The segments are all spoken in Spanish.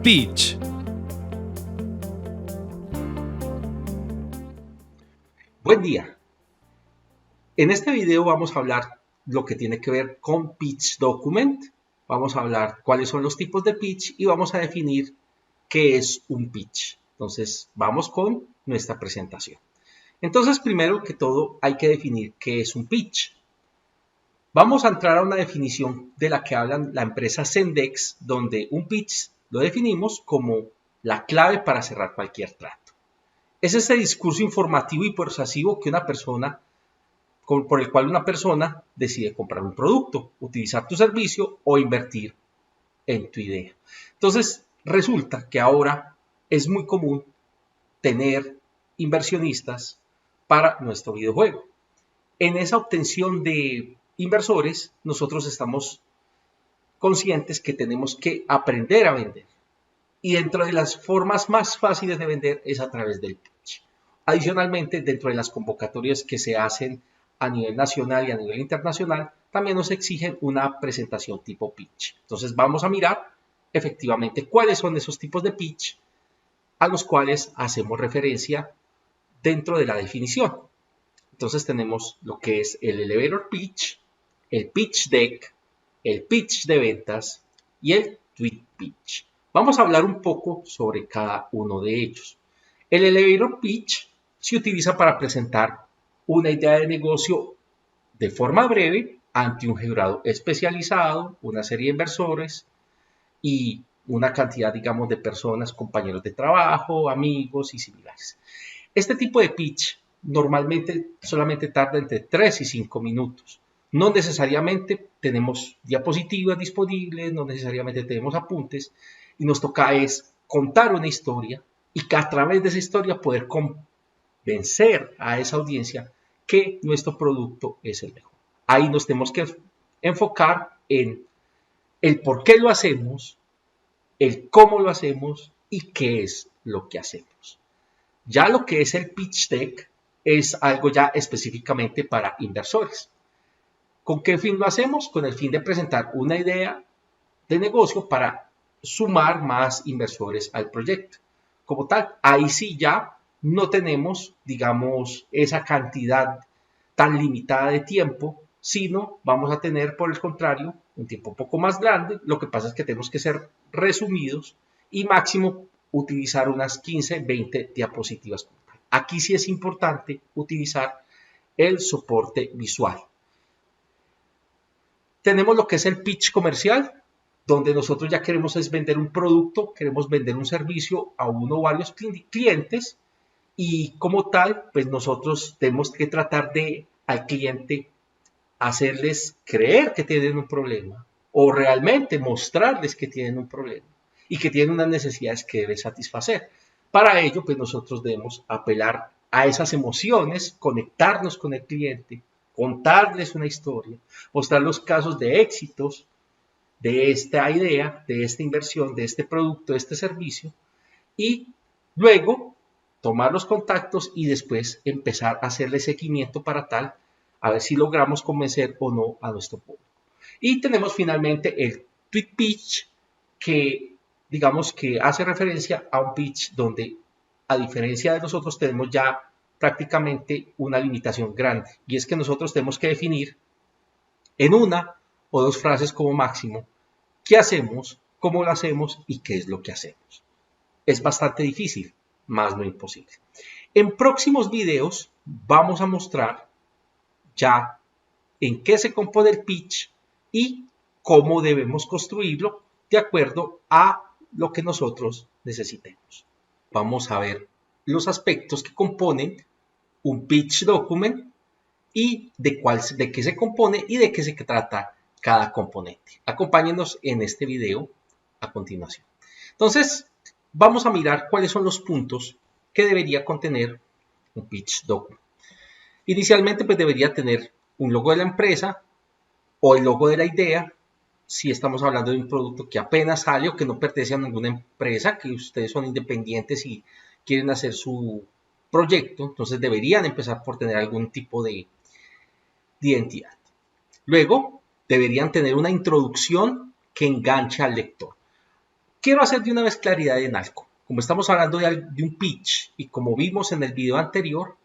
Pitch. Buen día. En este video vamos a hablar lo que tiene que ver con Pitch Document. Vamos a hablar cuáles son los tipos de pitch y vamos a definir qué es un pitch. Entonces, vamos con nuestra presentación. Entonces, primero que todo, hay que definir qué es un pitch. Vamos a entrar a una definición de la que habla la empresa Zendesk, donde un pitch lo definimos como la clave para cerrar cualquier trato. Es ese discurso informativo y persuasivo que por el cual una persona decide comprar un producto, utilizar tu servicio o invertir en tu idea. Entonces, resulta que ahora es muy común tener inversionistas para nuestro videojuego. En esa obtención de inversores, nosotros estamos conscientes que tenemos que aprender a vender. Y dentro de las formas más fáciles de vender es a través del pitch. Adicionalmente, dentro de las convocatorias que se hacen a nivel nacional y a nivel internacional, también nos exigen una presentación tipo pitch. Entonces vamos a mirar efectivamente cuáles son esos tipos de pitch a los cuales hacemos referencia dentro de la definición. Entonces tenemos lo que es el elevator pitch, el pitch deck, el pitch de ventas y el tweet pitch. Vamos a hablar un poco sobre cada uno de ellos. El elevator pitch se utiliza para presentar una idea de negocio de forma breve ante un jurado especializado, una serie de inversores y una cantidad, digamos, de personas, compañeros de trabajo, amigos y similares. Este tipo de pitch normalmente solamente tarda entre 3 y 5 minutos. No necesariamente tenemos diapositivas disponibles, no necesariamente tenemos apuntes, y nos toca es contar una historia y que a través de esa historia poder convencer a esa audiencia que nuestro producto es el mejor. Ahí nos tenemos que enfocar en el por qué lo hacemos, el cómo lo hacemos y qué es lo que hacemos. Ya lo que es el pitch deck es algo ya específicamente para inversores. ¿Con qué fin lo hacemos? Con el fin de presentar una idea de negocio para sumar más inversores al proyecto. Como tal, ahí sí ya no tenemos, digamos, esa cantidad tan limitada de tiempo, sino vamos a tener, por el contrario, un tiempo un poco más grande. Lo que pasa es que tenemos que ser resumidos y máximo utilizar unas 15, 20 diapositivas. Aquí sí es importante utilizar el soporte visual. Tenemos lo que es el pitch comercial, donde nosotros ya queremos es vender un producto, queremos vender un servicio a uno o varios clientes y como tal, pues nosotros tenemos que tratar de al cliente hacerles creer que tienen un problema o realmente mostrarles que tienen un problema y que tienen unas necesidades que deben satisfacer. Para ello, pues nosotros debemos apelar a esas emociones, conectarnos con el cliente, contarles una historia, mostrar los casos de éxitos de esta idea, de esta inversión, de este producto, de este servicio y luego tomar los contactos y después empezar a hacerle seguimiento para tal, a ver si logramos convencer o no a nuestro público. Y tenemos finalmente el tweet pitch que digamos que hace referencia a un pitch donde a diferencia de nosotros tenemos ya prácticamente una limitación grande y es que nosotros tenemos que definir en una o dos frases como máximo qué hacemos, cómo lo hacemos y qué es lo que hacemos. Es bastante difícil, más no imposible. En próximos videos vamos a mostrar ya en qué se compone el pitch y cómo debemos construirlo de acuerdo a lo que nosotros necesitemos. Vamos a ver los aspectos que componen un pitch document y de qué se compone y de qué se trata cada componente. Acompáñenos en este video a continuación. Entonces, vamos a mirar cuáles son los puntos que debería contener un pitch document. Inicialmente, pues debería tener un logo de la empresa o el logo de la idea, si estamos hablando de un producto que apenas sale o que no pertenece a ninguna empresa, que ustedes son independientes y quieren hacer su proyecto, entonces deberían empezar por tener algún tipo de identidad. Luego, deberían tener una introducción que enganche al lector. Quiero hacer de una vez claridad en algo. Como estamos hablando de un pitch y como vimos en el video anterior,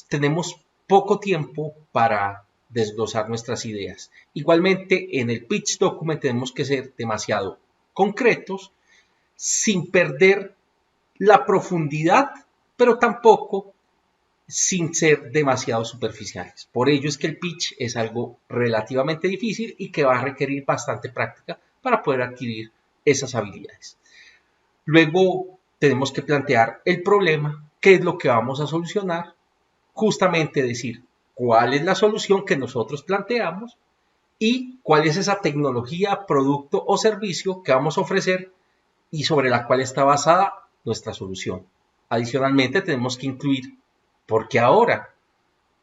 tenemos poco tiempo para desglosar nuestras ideas. Igualmente, en el pitch document tenemos que ser demasiado concretos, sin perder la profundidad, pero tampoco sin ser demasiado superficiales. Por ello es que el pitch es algo relativamente difícil y que va a requerir bastante práctica para poder adquirir esas habilidades. Luego tenemos que plantear el problema, qué es lo que vamos a solucionar, justamente decir cuál es la solución que nosotros planteamos y cuál es esa tecnología, producto o servicio que vamos a ofrecer y sobre la cual está basada nuestra solución. Adicionalmente tenemos que incluir por qué ahora,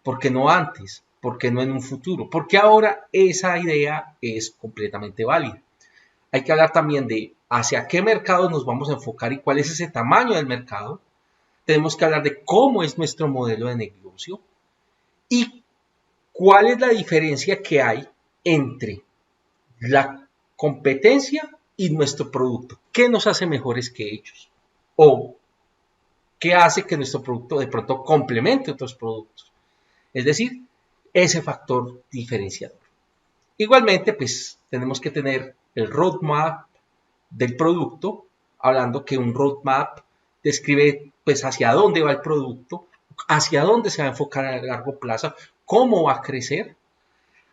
por qué no antes, por qué no en un futuro, porque ahora esa idea es completamente válida. Hay que hablar también de hacia qué mercado nos vamos a enfocar y cuál es ese tamaño del mercado. Tenemos que hablar de cómo es nuestro modelo de negocio y cuál es la diferencia que hay entre la competencia y nuestro producto. ¿Qué nos hace mejores que ellos? O qué hace que nuestro producto de pronto complemente otros productos. Es decir, ese factor diferenciador. Igualmente, pues tenemos que tener el roadmap del producto, hablando que un roadmap describe pues hacia dónde va el producto, hacia dónde se va a enfocar a largo plazo, cómo va a crecer.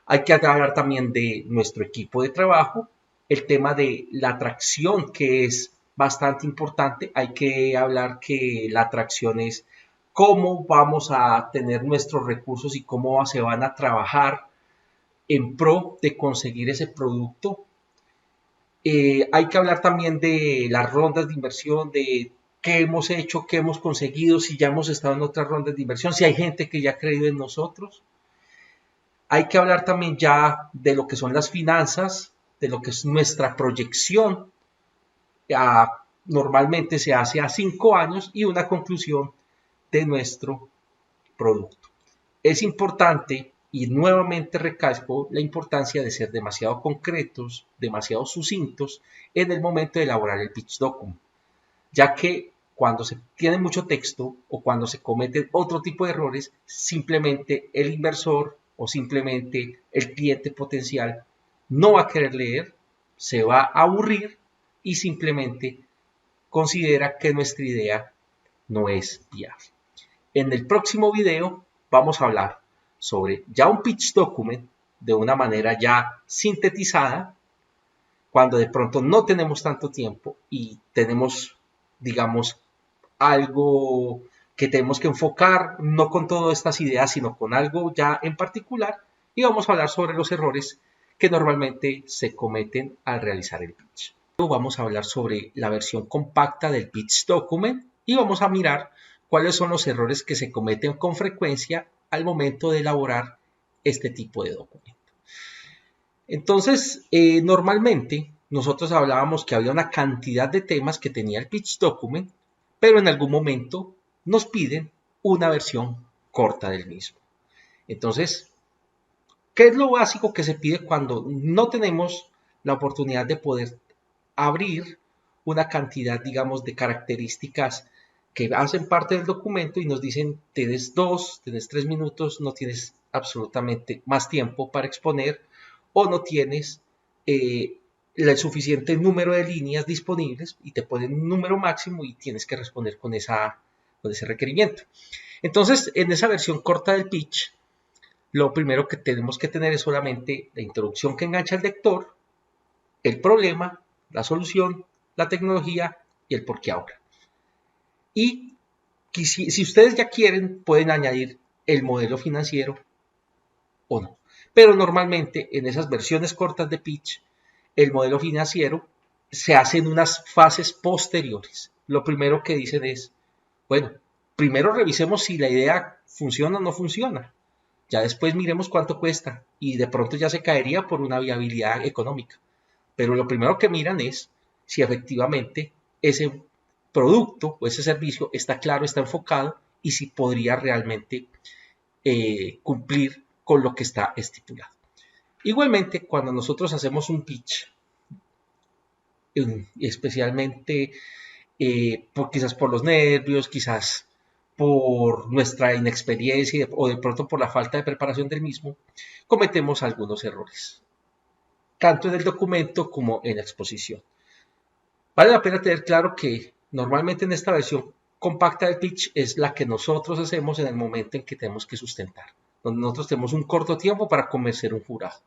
Hay que hablar también de nuestro equipo de trabajo, el tema de la atracción, que es bastante importante. Hay que hablar que la atracción es cómo vamos a tener nuestros recursos y cómo se van a trabajar en pro de conseguir ese producto. Hay que hablar también de las rondas de inversión, de qué hemos hecho, qué hemos conseguido, si ya hemos estado en otras rondas de inversión, si hay gente que ya ha creído en nosotros. Hay que hablar también ya de lo que son las finanzas, de lo que es nuestra proyección. Normalmente se hace a 5 años y una conclusión de nuestro producto. Es importante y nuevamente recalco la importancia de ser demasiado concretos, demasiado sucintos en el momento de elaborar el pitch document, ya que cuando se tiene mucho texto o cuando se cometen otro tipo de errores, simplemente el inversor o simplemente el cliente potencial no va a querer leer, se va a aburrir y simplemente considera que nuestra idea no es viable. En el próximo video vamos a hablar sobre ya un pitch document de una manera ya sintetizada, cuando de pronto no tenemos tanto tiempo y tenemos, digamos, algo que tenemos que enfocar, no con todas estas ideas, sino con algo ya en particular, y vamos a hablar sobre los errores que normalmente se cometen al realizar el pitch. Luego vamos a hablar sobre la versión compacta del pitch document y vamos a mirar cuáles son los errores que se cometen con frecuencia al momento de elaborar este tipo de documento. Entonces, normalmente nosotros hablábamos que había una cantidad de temas que tenía el pitch document, pero en algún momento nos piden una versión corta del mismo. Entonces, ¿qué es lo básico que se pide cuando no tenemos la oportunidad de poder abrir una cantidad, digamos, de características que hacen parte del documento y nos dicen, tienes 2, tienes 3 minutos, no tienes absolutamente más tiempo para exponer o no tienes el suficiente número de líneas disponibles y te ponen un número máximo y tienes que responder con ese requerimiento. Entonces, en esa versión corta del pitch, lo primero que tenemos que tener es solamente la introducción que engancha al lector, el problema, la solución, la tecnología y el por qué ahora. Y si ustedes ya quieren, pueden añadir el modelo financiero o no. Pero normalmente en esas versiones cortas de pitch, el modelo financiero se hace en unas fases posteriores. Lo primero que dicen es, bueno, primero revisemos si la idea funciona o no funciona. Ya después miremos cuánto cuesta y de pronto ya se caería por una viabilidad económica. Pero lo primero que miran es si efectivamente ese producto o ese servicio está claro, está enfocado y si podría realmente cumplir con lo que está estipulado. Igualmente, cuando nosotros hacemos un pitch, especialmente quizás por los nervios, quizás por nuestra inexperiencia o de pronto por la falta de preparación del mismo, cometemos algunos errores, tanto en el documento como en la exposición. Vale la pena tener claro que normalmente en esta versión compacta del pitch es la que nosotros hacemos en el momento en que tenemos que sustentar, donde nosotros tenemos un corto tiempo para convencer a un jurado.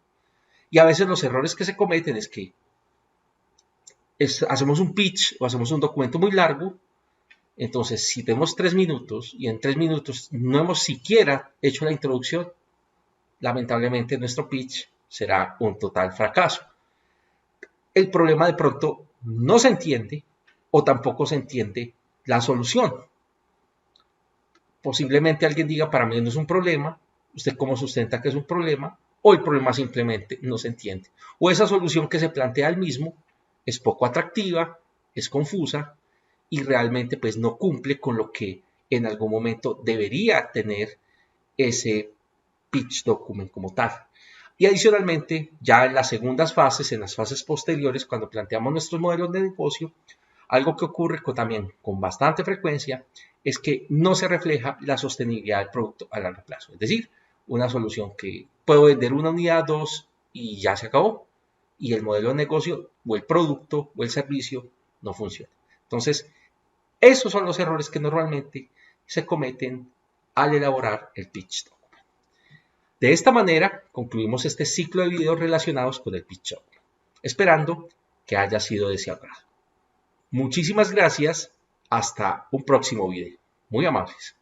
Y a veces los errores que se cometen es que hacemos un pitch o hacemos un documento muy largo. Entonces, si tenemos 3 minutos y en 3 minutos no hemos siquiera hecho la introducción, lamentablemente nuestro pitch será un total fracaso. El problema de pronto no se entiende o tampoco se entiende la solución. Posiblemente alguien diga, para mí no es un problema, usted cómo sustenta que es un problema, o el problema simplemente no se entiende. O esa solución que se plantea al mismo es poco atractiva, es confusa y realmente pues no cumple con lo que en algún momento debería tener ese pitch document como tal. Y adicionalmente, ya en las segundas fases, en las fases posteriores, cuando planteamos nuestros modelos de negocio, algo que ocurre también con bastante frecuencia es que no se refleja la sostenibilidad del producto a largo plazo. Es decir, una solución que puedo vender una unidad, dos y ya se acabó. Y el modelo de negocio o el producto o el servicio no funciona. Entonces, esos son los errores que normalmente se cometen al elaborar el pitch document. De esta manera, concluimos este ciclo de videos relacionados con el pitch document, esperando que haya sido de su agrado. Muchísimas gracias. Hasta un próximo video. Muy amables.